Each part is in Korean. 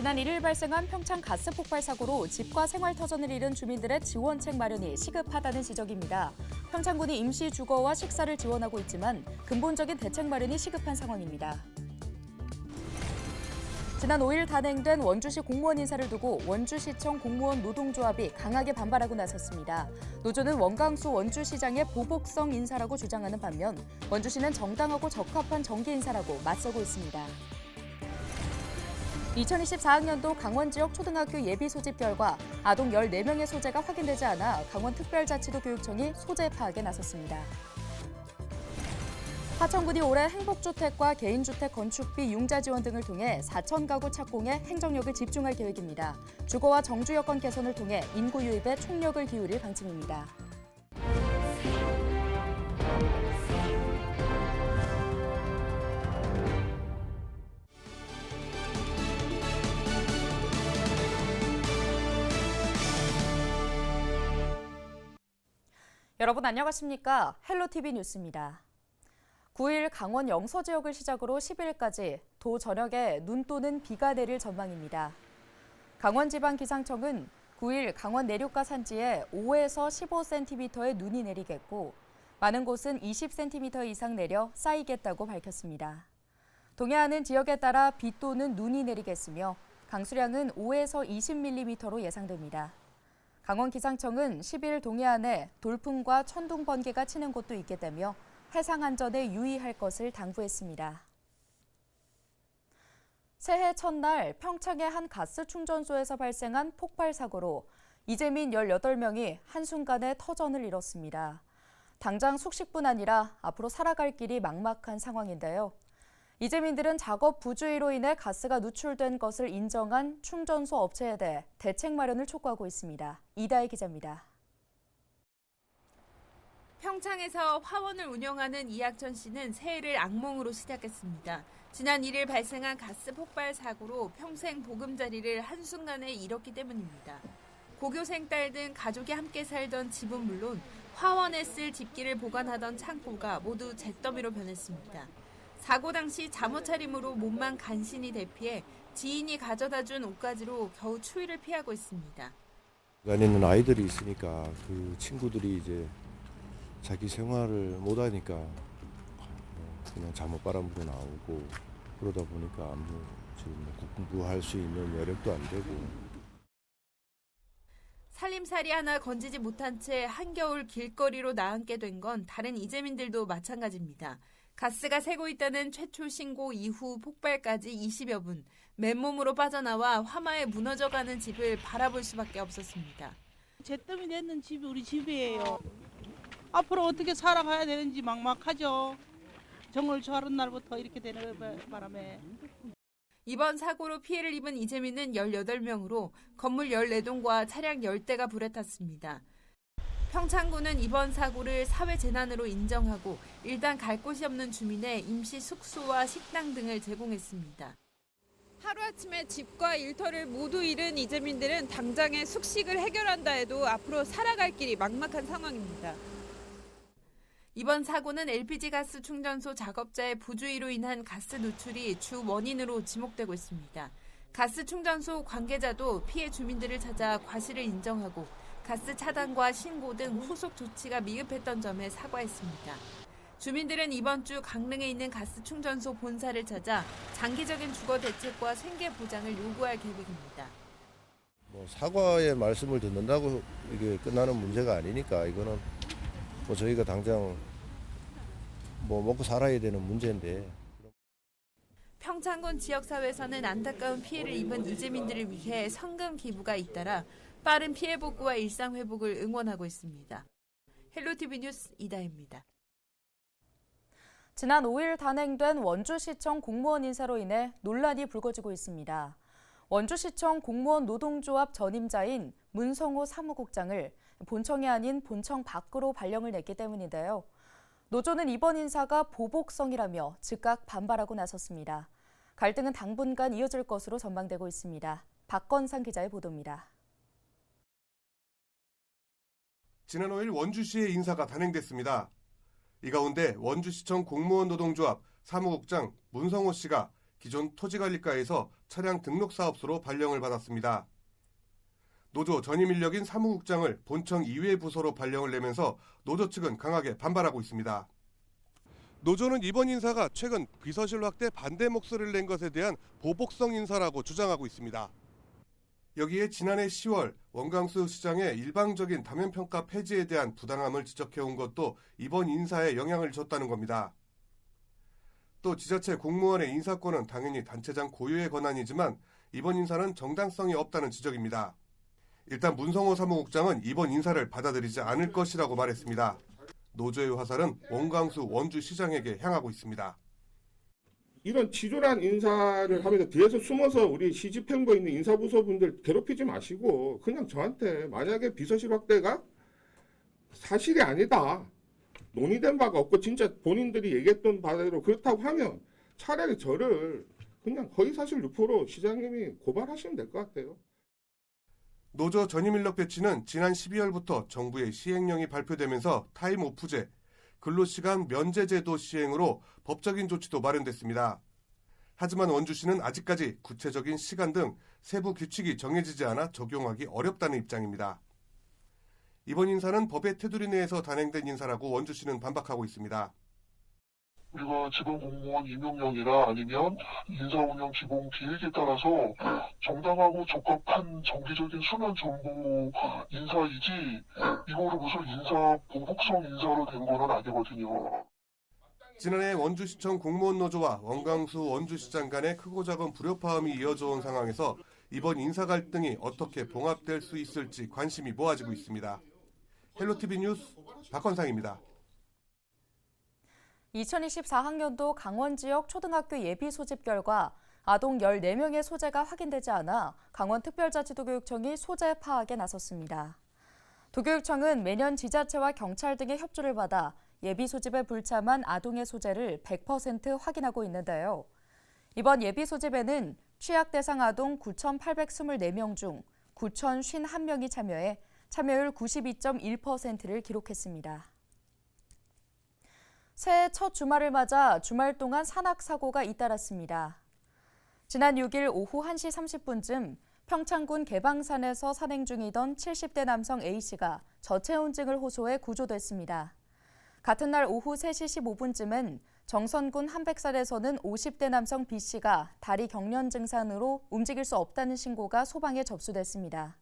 지난 1일 발생한 평창 가스 폭발 사고로 집과 생활터전을 잃은 주민들의 지원책 마련이 시급하다는 지적입니다. 평창군이 임시 주거와 식사를 지원하고 있지만 근본적인 대책 마련이 시급한 상황입니다. 지난 5일 단행된 원주시 공무원 인사를 두고 원주시청 공무원 노동조합이 강하게 반발하고 나섰습니다. 노조는 원광수 원주시장의 보복성 인사라고 주장하는 반면 원주시는 정당하고 적합한 정기 인사라고 맞서고 있습니다. 2024학년도 강원 지역 초등학교 예비 소집 결과 아동 14명의 소재가 확인되지 않아 강원특별자치도 교육청이 소재 파악에 나섰습니다. 하천군이 올해 행복주택과 개인주택 건축비 융자 지원 등을 통해 4천 가구 착공에 행정력을 집중할 계획입니다. 주거와 정주 여건 개선을 통해 인구 유입에 총력을 기울일 방침입니다. 여러분 안녕하십니까? 헬로티비 뉴스입니다. 9일 강원 영서 지역을 시작으로 10일까지 도 전역에 눈 또는 비가 내릴 전망입니다. 강원지방기상청은 9일 강원 내륙과 산지에 5에서 15cm의 눈이 내리겠고 많은 곳은 20cm 이상 내려 쌓이겠다고 밝혔습니다. 동해안은 지역에 따라 비 또는 눈이 내리겠으며 강수량은 5에서 20mm로 예상됩니다. 강원기상청은 10일 동해안에 돌풍과 천둥 번개가 치는 곳도 있겠다며 해상 안전에 유의할 것을 당부했습니다. 새해 첫날 평창의 한 가스 충전소에서 발생한 폭발 사고로 이재민 18명이 한순간에 터전을 잃었습니다. 당장 숙식뿐 아니라 앞으로 살아갈 길이 막막한 상황인데요. 이재민들은 작업 부주의로 인해 가스가 누출된 것을 인정한 충전소 업체에 대해 대책 마련을 촉구하고 있습니다. 이다혜 기자입니다. 평창에서 화원을 운영하는 이학천 씨는 새해를 악몽으로 시작했습니다. 지난 1일 발생한 가스 폭발 사고로 평생 보금자리를 한순간에 잃었기 때문입니다. 고교생 딸 등 가족이 함께 살던 집은 물론 화원에 쓸 집기를 보관하던 창고가 모두 잿더미로 변했습니다. 사고 당시 잠옷 차림으로 몸만 간신히 대피해 지인이 가져다준 옷가지로 겨우 추위를 피하고 있습니다. 안에는 아이들이 있으니까 그 친구들이 이제 자기 생활을 못하니까 그냥 잠옷 빨아먹고 나오고 그러다 보니까 아무 지금 공부할 수 있는 여력도 안 되고. 살림살이 하나 건지지 못한 채 한겨울 길거리로 나앉게 된 건 다른 이재민들도 마찬가지입니다. 가스가 새고 있다는 최초 신고 이후 폭발까지 20여 분, 맨몸으로 빠져나와 화마에 무너져가는 집을 바라볼 수밖에 없었습니다. 잿더미 냈는 집이 우리 집이에요. 앞으로 어떻게 살아가야 되는지 막막하죠. 정월 저하른 날부터 이렇게 되는 바람에. 이번 사고로 피해를 입은 이재민은 18명으로 건물 14동과 차량 10대가 불에 탔습니다. 평창군은 이번 사고를 사회재난으로 인정하고 일단 갈 곳이 없는 주민의 임시 숙소와 식당 등을 제공했습니다. 하루아침에 집과 일터를 모두 잃은 이재민들은 당장의 숙식을 해결한다 해도 앞으로 살아갈 길이 막막한 상황입니다. 이번 사고는 LPG 가스 충전소 작업자의 부주의로 인한 가스 누출이 주 원인으로 지목되고 있습니다. 가스 충전소 관계자도 피해 주민들을 찾아 과실을 인정하고 가스 차단과 신고 등 후속 조치가 미흡했던 점에 사과했습니다. 주민들은 이번 주 강릉에 있는 가스 충전소 본사를 찾아 장기적인 주거 대책과 생계 보장을 요구할 계획입니다. 사과의 말씀을 듣는다고 이게 끝나는 문제가 아니니까 이거는 저희가 당장 먹고 살아야 되는 문제인데. 평창군 지역사회에서는 안타까운 피해를 입은 이재민들을 위해 성금 기부가 잇따라 빠른 피해 복구와 일상 회복을 응원하고 있습니다. 헬로티비 뉴스 이다혜입니다. 지난 5일 단행된 원주시청 공무원 인사로 인해 논란이 불거지고 있습니다. 원주시청 공무원 노동조합 전임자인 문성호 사무국장을 본청이 아닌 본청 밖으로 발령을 냈기 때문인데요. 노조는 이번 인사가 보복성이라며 즉각 반발하고 나섰습니다. 갈등은 당분간 이어질 것으로 전망되고 있습니다. 박건상 기자의 보도입니다. 지난 5일 원주시의 인사가 단행됐습니다. 이 가운데 원주시청 공무원 노동조합 사무국장 문성호 씨가 기존 토지관리과에서 차량 등록사업소로 발령을 받았습니다. 노조 전임 인력인 사무국장을 본청 이외 부서로 발령을 내면서 노조 측은 강하게 반발하고 있습니다. 노조는 이번 인사가 최근 비서실 확대 반대 목소리를 낸 것에 대한 보복성 인사라고 주장하고 있습니다. 여기에 지난해 10월 원광수 시장의 일방적인 다면평가 폐지에 대한 부당함을 지적해온 것도 이번 인사에 영향을 줬다는 겁니다. 또 지자체 공무원의 인사권은 당연히 단체장 고유의 권한이지만 이번 인사는 정당성이 없다는 지적입니다. 일단 문성호 사무국장은 이번 인사를 받아들이지 않을 것이라고 말했습니다. 노조의 화살은 원광수 원주시장에게 향하고 있습니다. 이런 치졸한 인사를 하면서 뒤에서 숨어서 우리 시집행부에 있는 인사부서분들 괴롭히지 마시고 그냥 저한테 만약에 비서실 확대가 사실이 아니다, 논의된 바가 없고 진짜 본인들이 얘기했던 바대로 그렇다고 하면 차라리 저를 그냥 허위사실 유포로 시장님이 고발하시면 될 것 같아요. 노조 전임 인력 배치는 지난 12월부터 정부의 시행령이 발표되면서 타임오프제, 근로시간 면제 제도 시행으로 법적인 조치도 마련됐습니다. 하지만 원주시는 아직까지 구체적인 시간 등 세부 규칙이 정해지지 않아 적용하기 어렵다는 입장입니다. 이번 인사는 법의 테두리 내에서 단행된 인사라고 원주시는 반박하고 있습니다. 우리가 지방 공무원 임용령이나 아니면 인사운영 기본 계획에 따라서 정당하고 적합한 정기적인 순환 정보 인사이지 이거로 무슨 인사 보복성 인사로 된 거는 아니거든요. 지난해 원주시청 공무원 노조와 원광수 원주시장 간의 크고 작은 불협화음이 이어져 온 상황에서 이번 인사 갈등이 어떻게 봉합될 수 있을지 관심이 모아지고 있습니다. 헬로티비 뉴스 박건상입니다. 2024학년도 강원 지역 초등학교 예비 소집 결과 아동 14명의 소재가 확인되지 않아 강원특별자치도교육청이 소재 파악에 나섰습니다. 도교육청은 매년 지자체와 경찰 등의 협조를 받아 예비 소집에 불참한 아동의 소재를 100% 확인하고 있는데요. 이번 예비 소집에는 취약 대상 아동 9,824명 중 9,051명이 참여해 참여율 92.1%를 기록했습니다. 새해 첫 주말을 맞아 주말 동안 산악사고가 잇따랐습니다. 지난 6일 오후 1시 30분쯤 평창군 개방산에서 산행 중이던 70대 남성 A씨가 저체온증을 호소해 구조됐습니다. 같은 날 오후 3시 15분쯤엔 정선군 한백산에서는 50대 남성 B씨가 다리 경련 증상으로 움직일 수 없다는 신고가 소방에 접수됐습니다.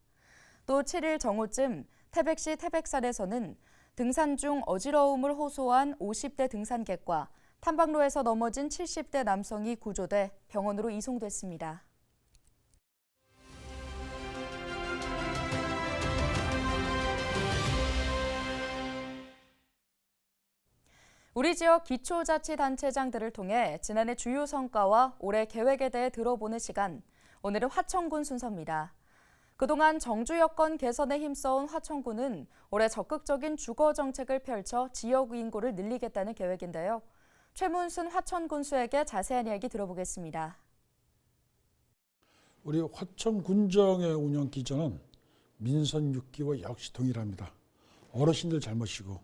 또 7일 정오쯤 태백시 태백산에서는 등산 중 어지러움을 호소한 50대 등산객과 탐방로에서 넘어진 70대 남성이 구조돼 병원으로 이송됐습니다. 우리 지역 기초자치단체장들을 통해 지난해 주요 성과와 올해 계획에 대해 들어보는 시간, 오늘은 화천군 순서입니다. 그동안 정주 여건 개선에 힘써온 화천군은 올해 적극적인 주거 정책을 펼쳐 지역 인구를 늘리겠다는 계획인데요. 최문순 화천군수에게 자세한 이야기 들어보겠습니다. 우리 화천군정의 운영 기조는 민선 6기와 역시 동일합니다. 어르신들 잘 모시고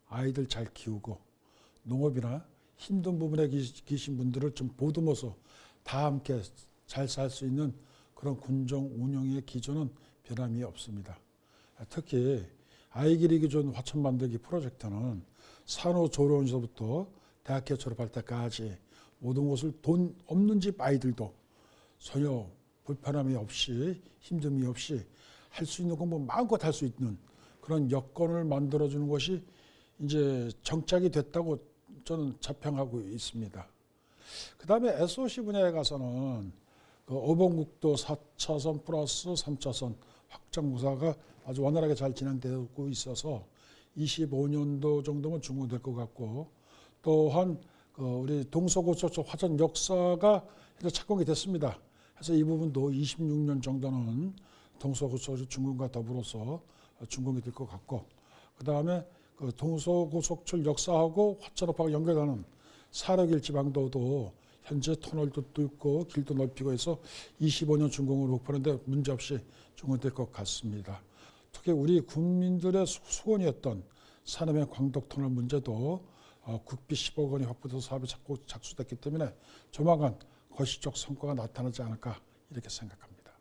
아이들 잘 키우고 농업이나 힘든 부분에 계신 분들을 좀 보듬어서 다 함께 잘 살 수 있는 그런 군정 운영의 기조는 변함이 없습니다. 특히 아이 기르기 좋은 화천 만들기 프로젝트는 산후조리원서부터 대학교 졸업할 때까지 모든 것을 돈 없는 집 아이들도 전혀 불편함이 없이 힘듦이 없이 할 수 있는 공부 마음껏 할 수 있는 그런 여건을 만들어주는 것이 이제 정착이 됐다고 저는 자평하고 있습니다. 그 다음에 SOC 분야에 가서는 그 어봉국도 4차선 플러스 3차선 확장구사가 아주 원활하게 잘 진행되고 있어서 25년도 정도면 준공될 것 같고, 또한 우리 동서고속 화천 역사가 이제 착공이 됐습니다. 그래서 이 부분도 26년 정도는 동서고속 준공과 더불어서 준공이 될 것 같고, 그 다음에 그 동서고속철 역사하고 화천업하고 연결하는 사력일 지방도도 현재 터널도 뚫고 길도 넓히고 해서 25년 준공으로 목표하는데 문제없이 준공될 것 같습니다. 특히 우리 국민들의 소원이었던 산업의 광덕터널 문제도 국비 10억 원이 확보돼서 사업이 작수됐기 때문에 조만간 거시적 성과가 나타나지 않을까 이렇게 생각합니다.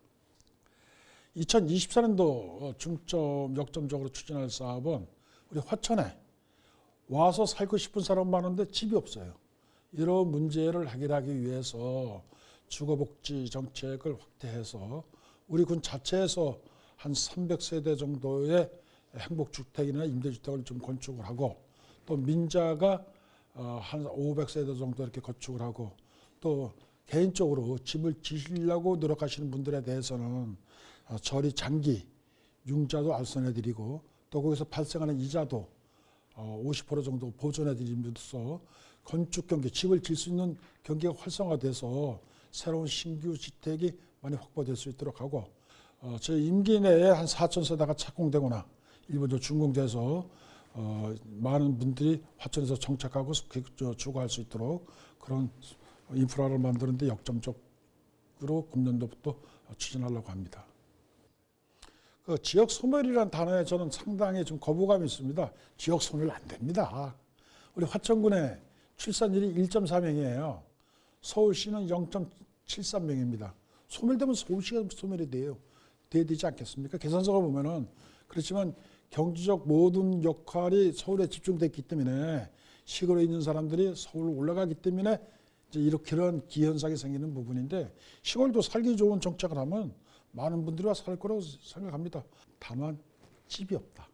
2024년도 중점 역점적으로 추진할 사업은 우리 화천에 와서 살고 싶은 사람 많은데 집이 없어요. 이런 문제를 해결하기 위해서 주거복지 정책을 확대해서 우리 군 자체에서 한 300세대 정도의 행복주택이나 임대주택을 좀 건축을 하고 또 민자가 한 500세대 정도 이렇게 건축을 하고 또 개인적으로 집을 지으려고 노력하시는 분들에 대해서는 저리 장기 융자도 알선해드리고 또 거기서 발생하는 이자도 50% 정도 보존해드림으로써 건축 경기, 집을 지을 수 있는 경기가 활성화돼서 새로운 신규 주택이 많이 확보될 수 있도록 하고 저희 임기 내에 한 4,000세대가 착공되거나 일본적으로 준공돼서 많은 분들이 화천에서 정착하고 주거할 수 있도록 그런 인프라를 만드는데 역점적으로 금년도부터 추진하려고 합니다. 그 지역 소멸이라는 단어에 저는 상당히 좀 거부감이 있습니다. 지역 소멸 안 됩니다. 우리 화천군의 출산율이 1.4명이에요. 서울시는 0.73명입니다. 소멸되면 서울시가 소멸이 돼야 되지 않겠습니까? 계산서가 보면은 그렇지만 경제적 모든 역할이 서울에 집중됐기 때문에 시골에 있는 사람들이 서울로 올라가기 때문에 이제 이런 기현상이 생기는 부분인데 시골도 살기 좋은 정책을 하면 많은 분들이 와서 살 거라고 생각합니다. 다만 집이 없다.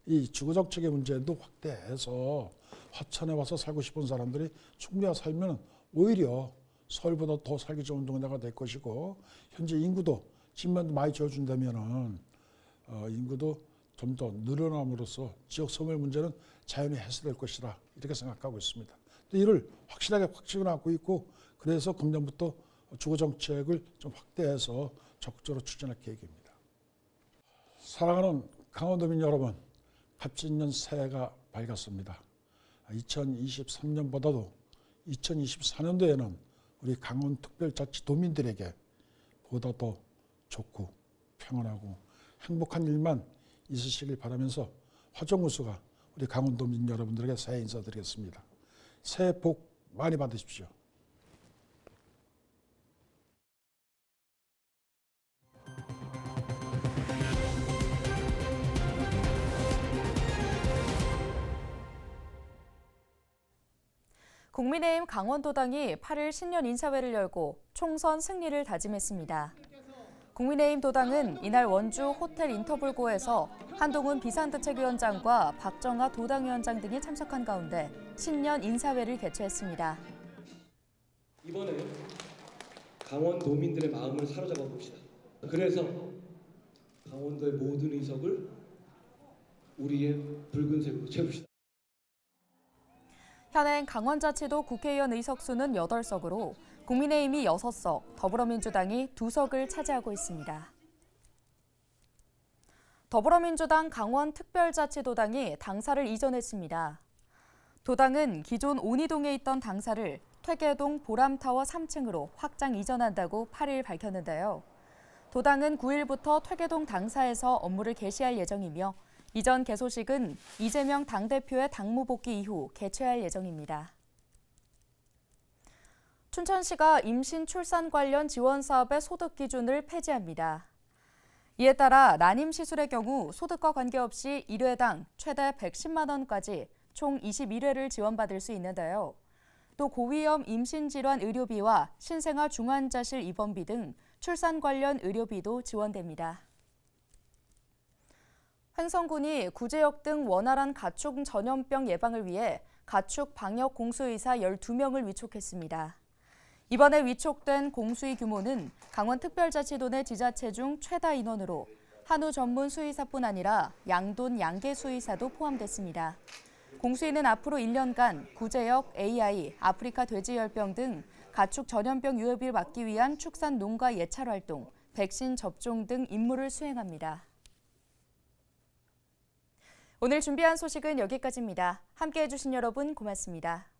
이 주거정책의 문제도 확대해서 화천에 와서 살고 싶은 사람들이 충분히 와서 살면 오히려 서울보다 더 살기 좋은 동네가 될 것이고 현재 인구도 집만 많이 지어준다면은 인구도 좀 더 늘어남으로써 지역 소멸 문제는 자연히 해소될 것이라 이렇게 생각하고 있습니다. 또 이를 확실하게 확신을 갖고 있고 그래서 금년부터 주거정책을 좀 확대해서 적극적으로 추진할 계획입니다. 사랑하는 강원도민 여러분, 갑진년 새해가 밝았습니다. 2023년보다도 2024년도에는 우리 강원특별자치도민들에게 보다 더 좋고 평안하고 행복한 일만 있으시길 바라면서 화정우수가 우리 강원도민 여러분들에게 새해 인사드리겠습니다. 새해 복 많이 받으십시오. 국민의힘 강원도당이 8일 신년 인사회를 열고 총선 승리를 다짐했습니다. 국민의힘 도당은 이날 원주 호텔 인터블고에서 한동훈 비상대책위원장과 박정하 도당위원장 등이 참석한 가운데 신년 인사회를 개최했습니다. 이번에 강원도민들의 마음을 사로잡아 봅시다. 그래서 강원도의 모든 의석을 우리의 붉은색으로 채웁시다. 현행 강원자치도 국회의원 의석수는 8석으로 국민의힘이 6석, 더불어민주당이 2석을 차지하고 있습니다. 더불어민주당 강원특별자치도당이 당사를 이전했습니다. 도당은 기존 온이동에 있던 당사를 퇴계동 보람타워 3층으로 확장 이전한다고 8일 밝혔는데요. 도당은 9일부터 퇴계동 당사에서 업무를 개시할 예정이며 이전 개소식은 이재명 당대표의 당무 복귀 이후 개최할 예정입니다. 춘천시가 임신 출산 관련 지원 사업의 소득 기준을 폐지합니다. 이에 따라 난임 시술의 경우 소득과 관계없이 1회당 최대 110만 원까지 총 21회를 지원받을 수 있는데요. 또 고위험 임신 질환 의료비와 신생아 중환자실 입원비 등 출산 관련 의료비도 지원됩니다. 횡성군이 구제역 등 원활한 가축 전염병 예방을 위해 가축 방역 공수의사 12명을 위촉했습니다. 이번에 위촉된 공수의 규모는 강원특별자치도 내 지자체 중 최다 인원으로 한우 전문 수의사뿐 아니라 양돈 양계 수의사도 포함됐습니다. 공수의는 앞으로 1년간 구제역, AI, 아프리카 돼지열병 등 가축 전염병 유입을 막기 위한 축산 농가 예찰 활동, 백신 접종 등 임무를 수행합니다. 오늘 준비한 소식은 여기까지입니다. 함께해 주신 여러분 고맙습니다.